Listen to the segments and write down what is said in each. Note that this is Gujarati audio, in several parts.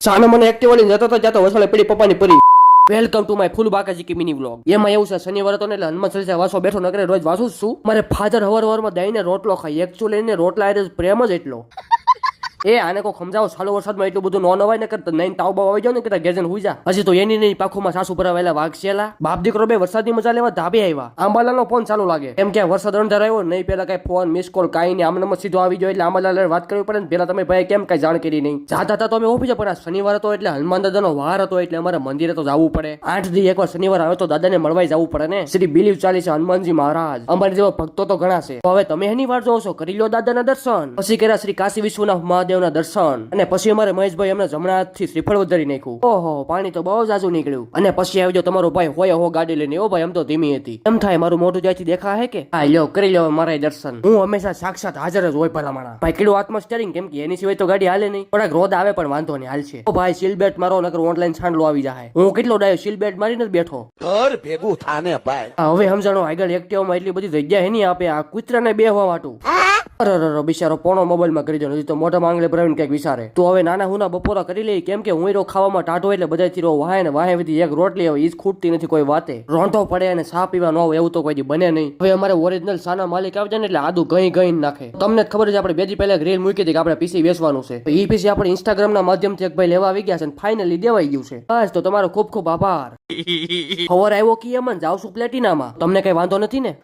સામે મને એક્ટિવ લઈને જતો જતો વસાલે પડી પપ્પાની પરી. વેલકમ ટુ માય ફૂલ બાકાજી કી મિની વ્લોગ. એમાં એવું છે શનિવારે તો એટલે હનુમાન ચાલીસા વાંચવા બેઠો નકરે રોજ વાંચું જ છું. મારે ફાધર હવારમાં દહીંને રોટલો ખાય. એકચ્યુઅલી એને રોટલા એટલે પ્રેમ જ એટલો. એ આને કોઈ સમજાવો સાલો વરસાદમાં એટલું બધું નો નવાય ને કરતા નહીં તાવ બાવ આવી જાવ ને કરતા ગેજન હુઈ જા. હજી તો એની નહીં પાખોમાં સાસુ ભરાવેલા વાગશેલા. બાપ દીકરો બે વરસાદની મજા લેવા ધાબે આવ્યા. આંબાલાલનો ફોન ચાલુ લાગે એમ કે વરસાદ અંધાર આવ્યો નહીં પેલા કઈ ફોન મિસ કોલ કાઈ નહીં આમને સીધો આવી ગયો એટલે આંબાલાલ વાત કરવી પડે ને પેલા તમે ભાઈ કેમ કઈ જાણ કરી નહીં જાતા હતા તો અમે ઓફિસે પણ શનિવારે તો એટલે હનુમાન દાદાનો વાર હતો એટલે અમારે મંદિરે તો જવું પડે. 8 દી એકવાર શનિવાર આવે તો દાદાને મળવાઈ જવું પડે ને. શ્રી બિલીવ ચાલી છે હનુમાનજી મહારાજ. અમારી જેવા ભક્તો તો ઘણા છે. તો હવે તમે એની વાર જોવો છો કરી લો દાદાના દર્શન. પછી કર્યા શ્રી કાશી વિશ્વનાથ મહાદેવના દર્શન અને પછી અમારે મહેશભાઈ એમને જમણાથી શ્રીફળ વધારી નાખ્યું. ઓહો પાણી તો બહુ જાજુ નીકળ્યું. અને પછી આવજો તમારો ભાઈ હોય હો ગાડી લઈને. ઓ ભાઈ એમ તો ધીમી હતી એમ થાય મારું મોઢું જ્યાંથી દેખા હે કે હા લ્યો કરી લો મારા દર્શન. હું હંમેશા સાક્ષાત હાજર જ હોય પેલા માણા ભાઈ કીડું આત્મા સ્ટેરિંગ કેમ કે એની સિવાય તો ગાડી હાલે નહીં. થોડાક રોદ આવે પણ વાંધો નહીં હાલ છે. ઓ ભાઈ સીલ બેલ્ટ મારો નકર ઓનલાઈન છાંડલો આવી જાય. હું કેટલો ડાયો સીલ બેલ્ટ મારીને જ બેઠો ઘર ભેગું થાને ભાઈ. હવે સમજાણો આગળ એક્ટિવામાં એટલી બધી જગ્યા હે નહીં આપે આ કૂતરાને બેહવા વાટું. અરે બિચારો પોણો મોબાઈલમાં કરી દો નથી તો મોટા માંગલે ભરાવીને કઈક વિચારે. તો હવે નાના હુના બપોરા કરી લઈ કેમ કે હું ખાવામાં ટાટો એટલે બધાથી રો વાહે ને વાહે બધી એક રોટલી આવે ઈ જ ખૂટતી નથી કોઈ વાતે. રોંઢો પડે અને સા પીવા ન હોય એવું તો કોઈ બને નહીં. હવે અમારે ઓરિજિનલ સાના માલિક આવી જાય ને એટલે આદુ ગઈ ગઈ નાખે. તમને ખબર છે આપણે બે દી પહેલા રીલ મૂકી હતી કે આપણે પીસી વેચવાનું છે. તો ઈ પીસી આપણે ઇન્સ્ટાગ્રામ ના માધ્યમથી એક ભાઈ લેવા આવી ગયા છે અને ફાઇનલી દેવાઈ ગયું છે. બસ તો તમારો ખૂબ ખૂબ આભાર. ખબર આવ્યો કે એમ જાવશું પ્લેટિનામાં તમને કઈ વાંધો નથી ને?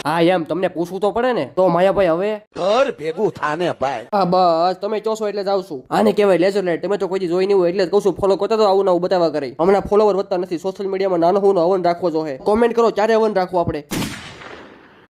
હા એમ તમને પૂછવું તો પડે ને. તો માયાભાઈ હવે ઘર ભેગું થાને ભાઈ. હા બસ તમે ચોસો એટલે જાવશું. આને કહેવાય લેઝર લાઈટ. તમે તો કોઈ જોઈ નહીં હોય એટલે કહું છું ફોલો કરતા તો આવું નવું બતાવવા કરે. હમણાં ફોલોવર વધતા નથી. સોશિયલ મીડિયામાં નાનો હું હવન રાખવો જોઈએ. કોમેન્ટ કરો ક્યારે હવન રાખવું આપણે.